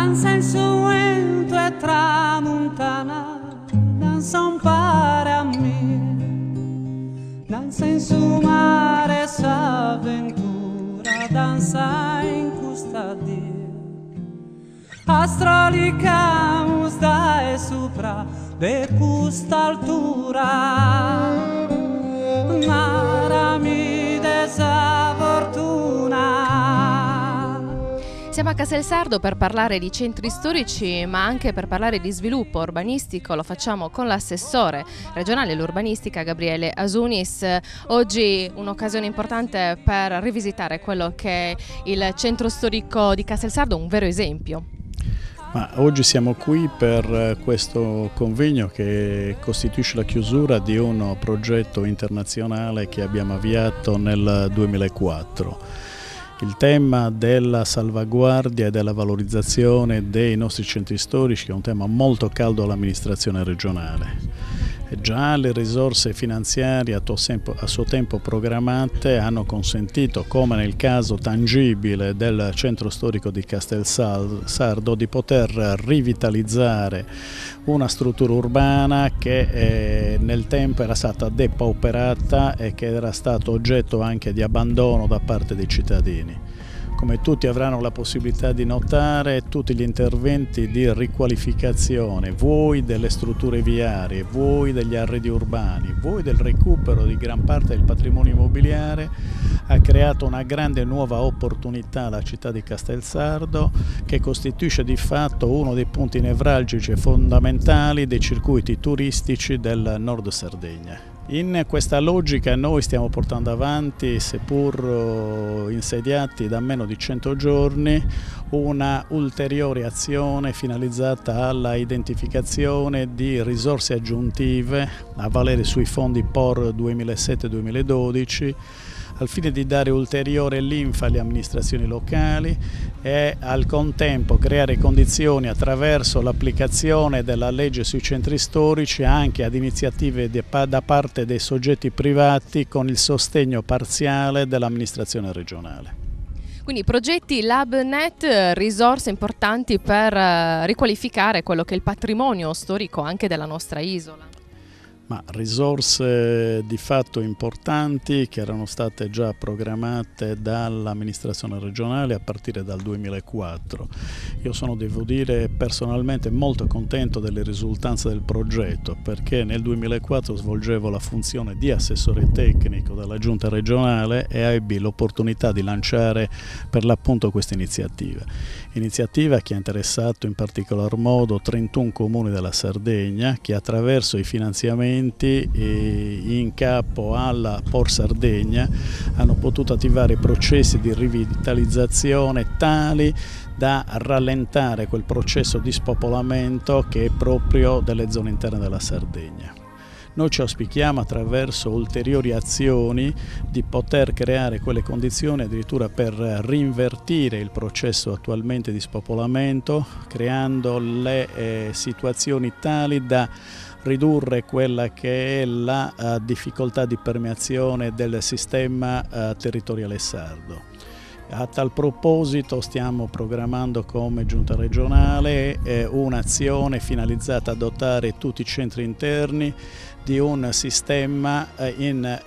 danza in su vento e tramontana, danza un pare a me, danza in su mare s'avventura, danza in custodia. Astrolicamus da e sopra de custa altura, narami desa fortuna. Siamo a Castelsardo per parlare di centri storici, ma anche per parlare di sviluppo urbanistico. Lo facciamo con l'assessore regionale all'urbanistica Gabriele Asunis. Oggi un'occasione importante per rivisitare quello che è il centro storico di Castelsardo, un vero esempio. Ma oggi siamo qui per questo convegno che costituisce la chiusura di un progetto internazionale che abbiamo avviato nel 2004. Il tema della salvaguardia e della valorizzazione dei nostri centri storici è un tema molto caldo all'amministrazione regionale. Già le risorse finanziarie a suo tempo programmate hanno consentito, come nel caso tangibile del centro storico di Castelsardo, di poter rivitalizzare una struttura urbana che nel tempo era stata depauperata e che era stato oggetto anche di abbandono da parte dei cittadini. Come tutti avranno la possibilità di notare, tutti gli interventi di riqualificazione, vuoi delle strutture viarie, vuoi degli arredi urbani, vuoi del recupero di gran parte del patrimonio immobiliare, ha creato una grande nuova opportunità alla città di Castelsardo, che costituisce di fatto uno dei punti nevralgici e fondamentali dei circuiti turistici del Nord Sardegna. In questa logica noi stiamo portando avanti, seppur insediati da meno di 100 giorni, una ulteriore azione finalizzata alla identificazione di risorse aggiuntive a valere sui fondi POR 2007-2012, al fine di dare ulteriore linfa alle amministrazioni locali e al contempo creare condizioni attraverso l'applicazione della legge sui centri storici anche ad iniziative da parte dei soggetti privati con il sostegno parziale dell'amministrazione regionale. Quindi progetti LabNet, risorse importanti per riqualificare quello che è il patrimonio storico anche della nostra isola. Ma risorse di fatto importanti che erano state già programmate dall'amministrazione regionale a partire dal 2004. Io sono, devo dire, personalmente molto contento delle risultanze del progetto, perché nel 2004 svolgevo la funzione di assessore tecnico della giunta regionale e ebbi l'opportunità di lanciare per l'appunto questa iniziativa che ha interessato in particolar modo 31 comuni della Sardegna, che attraverso i finanziamenti in capo alla POR Sardegna hanno potuto attivare processi di rivitalizzazione tali da rallentare quel processo di spopolamento che è proprio delle zone interne della Sardegna. Noi ci auspichiamo, attraverso ulteriori azioni, di poter creare quelle condizioni addirittura per rinvertire il processo attualmente di spopolamento, creando le situazioni tali da ridurre quella che è la difficoltà di permeazione del sistema territoriale sardo. A tal proposito stiamo programmando come giunta regionale un'azione finalizzata a dotare tutti i centri interni di un sistema in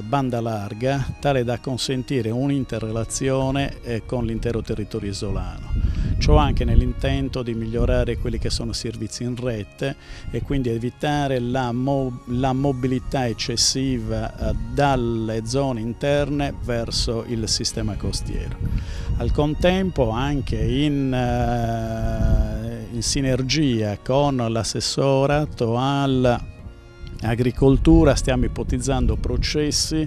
banda larga tale da consentire un'interrelazione con l'intero territorio isolano. Ciò anche nell'intento di migliorare quelli che sono servizi in rete e quindi evitare la mobilità eccessiva dalle zone interne verso il sistema costiero. Al contempo, anche in sinergia con l'assessorato all'agricoltura, stiamo ipotizzando processi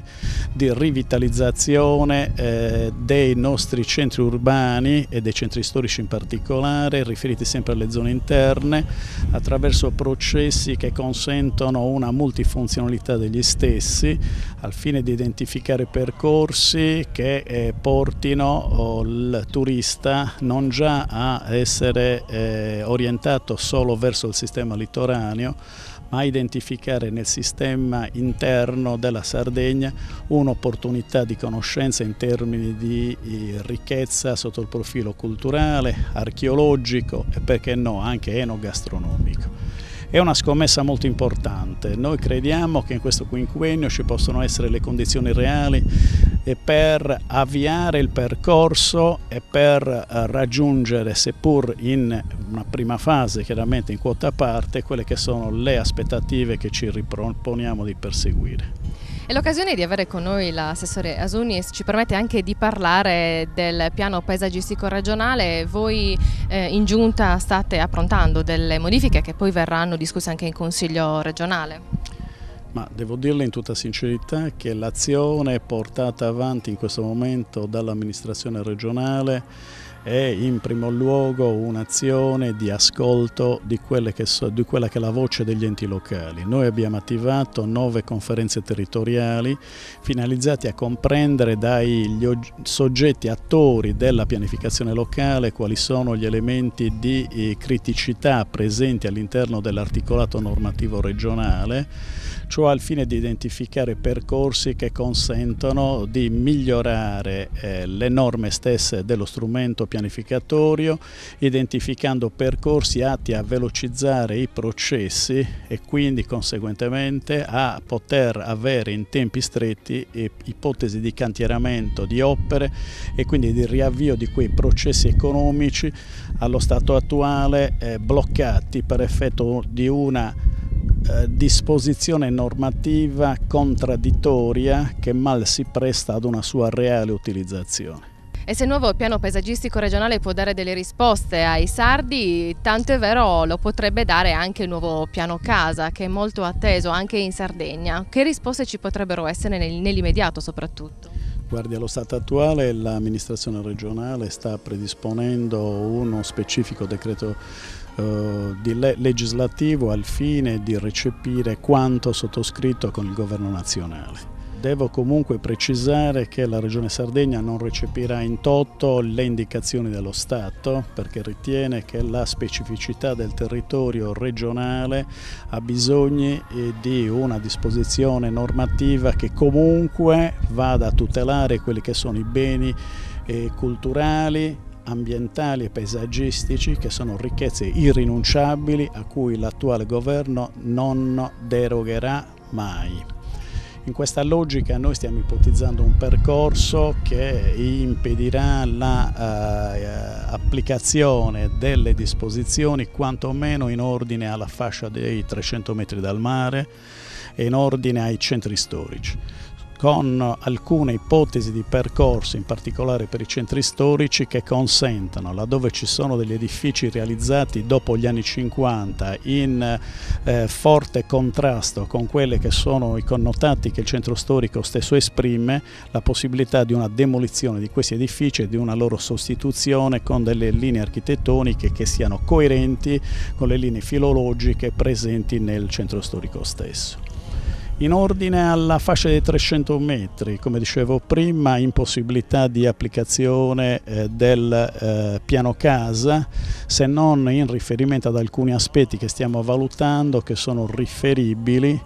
di rivitalizzazione dei nostri centri urbani e dei centri storici in particolare, riferiti sempre alle zone interne, attraverso processi che consentono una multifunzionalità degli stessi, al fine di identificare percorsi che portino il turista non già a essere orientato solo verso il sistema litoraneo, ma identificare nel sistema interno della Sardegna un'opportunità di conoscenza in termini di ricchezza sotto il profilo culturale, archeologico e perché no anche enogastronomico. È una scommessa molto importante. Noi crediamo che in questo quinquennio ci possono essere le condizioni reali per avviare il percorso e per raggiungere, seppur in una prima fase, chiaramente in quota parte, quelle che sono le aspettative che ci riproponiamo di perseguire. E l'occasione di avere con noi l'assessore Asunis ci permette anche di parlare del piano paesaggistico regionale. Voi in giunta state approntando delle modifiche che poi verranno discusse anche in Consiglio regionale. Ma devo dirle in tutta sincerità che l'azione portata avanti in questo momento dall'amministrazione regionale è in primo luogo un'azione di ascolto di quella che è la voce degli enti locali. Noi abbiamo attivato 9 conferenze territoriali finalizzate a comprendere dai soggetti attori della pianificazione locale quali sono gli elementi di criticità presenti all'interno dell'articolato normativo regionale, cioè al fine di identificare percorsi che consentono di migliorare le norme stesse dello strumento pianificatorio, identificando percorsi atti a velocizzare i processi e quindi conseguentemente a poter avere in tempi stretti ipotesi di cantieramento di opere e quindi di riavvio di quei processi economici allo stato attuale bloccati per effetto di una disposizione normativa contraddittoria che mal si presta ad una sua reale utilizzazione. E se il nuovo piano paesaggistico regionale può dare delle risposte ai sardi, tanto è vero lo potrebbe dare anche il nuovo piano casa, che è molto atteso anche in Sardegna. Che risposte ci potrebbero essere nell'immediato soprattutto? Guardi, allo stato attuale l'amministrazione regionale sta predisponendo uno specifico decreto legislativo al fine di recepire quanto sottoscritto con il governo nazionale. Devo comunque precisare che la Regione Sardegna non recepirà in toto le indicazioni dello Stato perché ritiene che la specificità del territorio regionale ha bisogno di una disposizione normativa che comunque vada a tutelare quelli che sono i beni culturali, ambientali e paesaggistici che sono ricchezze irrinunciabili a cui l'attuale governo non derogherà mai. In questa logica noi stiamo ipotizzando un percorso che impedirà l'applicazione delle disposizioni quantomeno in ordine alla fascia dei 300 metri dal mare e in ordine ai centri storici, con alcune ipotesi di percorso, in particolare per i centri storici, che consentano, laddove ci sono degli edifici realizzati dopo gli anni 50 in forte contrasto con quelli che sono i connotati che il centro storico stesso esprime, la possibilità di una demolizione di questi edifici e di una loro sostituzione con delle linee architettoniche che siano coerenti con le linee filologiche presenti nel centro storico stesso. In ordine alla fascia dei 300 metri, come dicevo prima, impossibilità di applicazione del piano casa, se non in riferimento ad alcuni aspetti che stiamo valutando che sono riferibili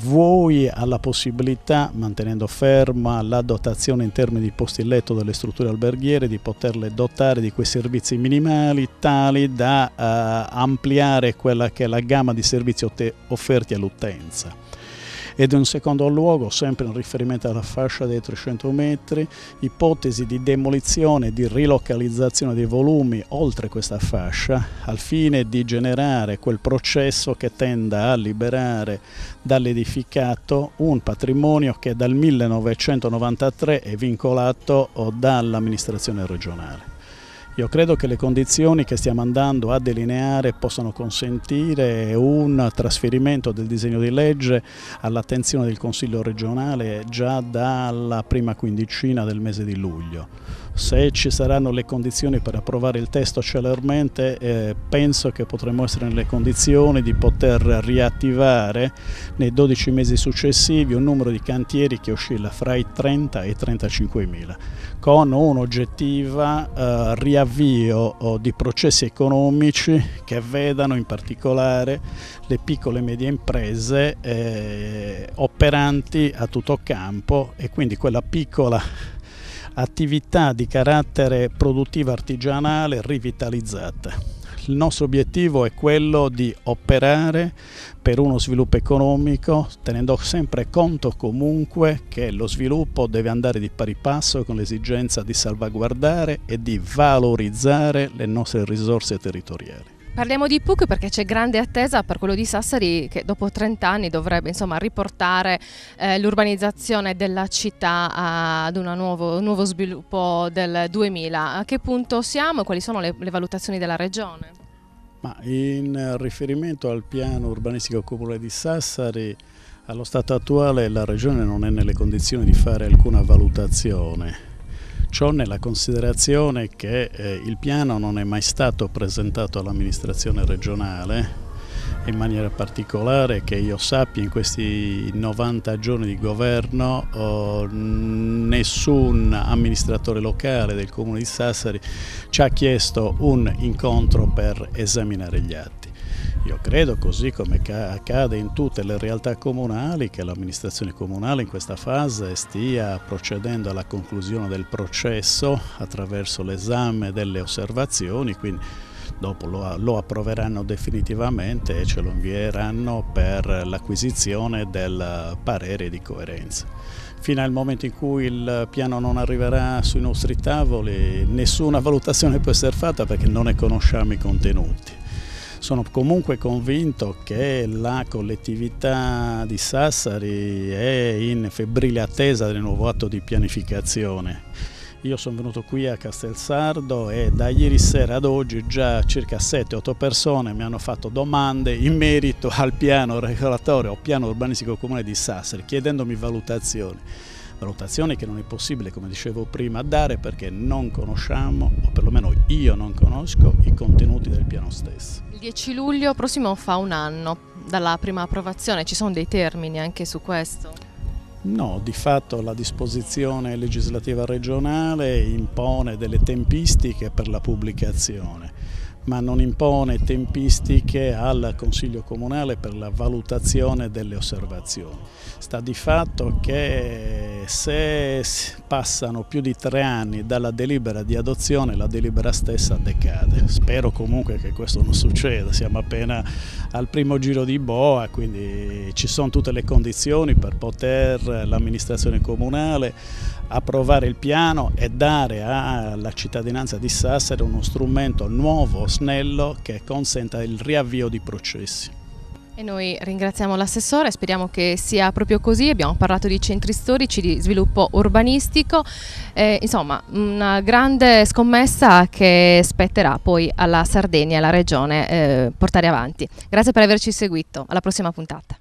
vuoi alla possibilità, mantenendo ferma la dotazione in termini di posti letto delle strutture alberghiere, di poterle dotare di quei servizi minimali tali da ampliare quella che è la gamma di servizi offerti all'utenza. Ed in secondo luogo, sempre in riferimento alla fascia dei 300 metri, ipotesi di demolizione e di rilocalizzazione dei volumi oltre questa fascia al fine di generare quel processo che tenda a liberare dall'edificato un patrimonio che dal 1993 è vincolato dall'amministrazione regionale. Io credo che le condizioni che stiamo andando a delineare possano consentire un trasferimento del disegno di legge all'attenzione del Consiglio regionale già dalla prima quindicina del mese di luglio. Se ci saranno le condizioni per approvare il testo celermente, penso che potremo essere nelle condizioni di poter riattivare nei 12 mesi successivi un numero di cantieri che oscilla fra i 30 e i 35.000, con un'oggettiva riavvio riavvio di processi economici che vedano in particolare le piccole e medie imprese operanti a tutto campo, e quindi quella piccola attività di carattere produttivo artigianale rivitalizzata. Il nostro obiettivo è quello di operare per uno sviluppo economico, tenendo sempre conto comunque che lo sviluppo deve andare di pari passo con l'esigenza di salvaguardare e di valorizzare le nostre risorse territoriali. Parliamo di PUC perché c'è grande attesa per quello di Sassari, che dopo 30 anni dovrebbe riportare l'urbanizzazione della città ad un nuovo sviluppo del 2000. A che punto siamo e quali sono le valutazioni della Regione? Ma in riferimento al piano urbanistico comune di Sassari, allo stato attuale la Regione non è nelle condizioni di fare alcuna valutazione. Ciò nella considerazione che il piano non è mai stato presentato all'amministrazione regionale, in maniera particolare che io sappia in questi 90 giorni di governo nessun amministratore locale del comune di Sassari ci ha chiesto un incontro per esaminare gli atti. Io credo, così come accade in tutte le realtà comunali, che l'amministrazione comunale in questa fase stia procedendo alla conclusione del processo attraverso l'esame delle osservazioni, quindi dopo lo approveranno definitivamente e ce lo invieranno per l'acquisizione del parere di coerenza. Fino al momento in cui il piano non arriverà sui nostri tavoli, nessuna valutazione può essere fatta perché non ne conosciamo i contenuti. Sono comunque convinto che la collettività di Sassari è in febbrile attesa del nuovo atto di pianificazione. Io sono venuto qui a Castelsardo e da ieri sera ad oggi già circa 7-8 persone mi hanno fatto domande in merito al piano regolatorio o piano urbanistico comune di Sassari, chiedendomi valutazioni che non è possibile, come dicevo prima, dare perché non conosciamo, o perlomeno io non conosco, i contenuti del piano stesso. Il 10 luglio prossimo fa un anno dalla prima approvazione, ci sono dei termini anche su questo? No, di fatto la disposizione legislativa regionale impone delle tempistiche per la pubblicazione, ma non impone tempistiche al Consiglio Comunale per la valutazione delle osservazioni. Sta di fatto che se passano più di 3 anni dalla delibera di adozione, la delibera stessa decade. Spero comunque che questo non succeda, siamo appena al primo giro di boa, quindi ci sono tutte le condizioni per poter l'amministrazione comunale approvare il piano e dare alla cittadinanza di Sassari uno strumento nuovo, snello, che consenta il riavvio di processi. E noi ringraziamo l'assessore, speriamo che sia proprio così. Abbiamo parlato di centri storici, di sviluppo urbanistico, insomma una grande scommessa che spetterà poi alla Sardegna e alla Regione portare avanti. Grazie per averci seguito, alla prossima puntata.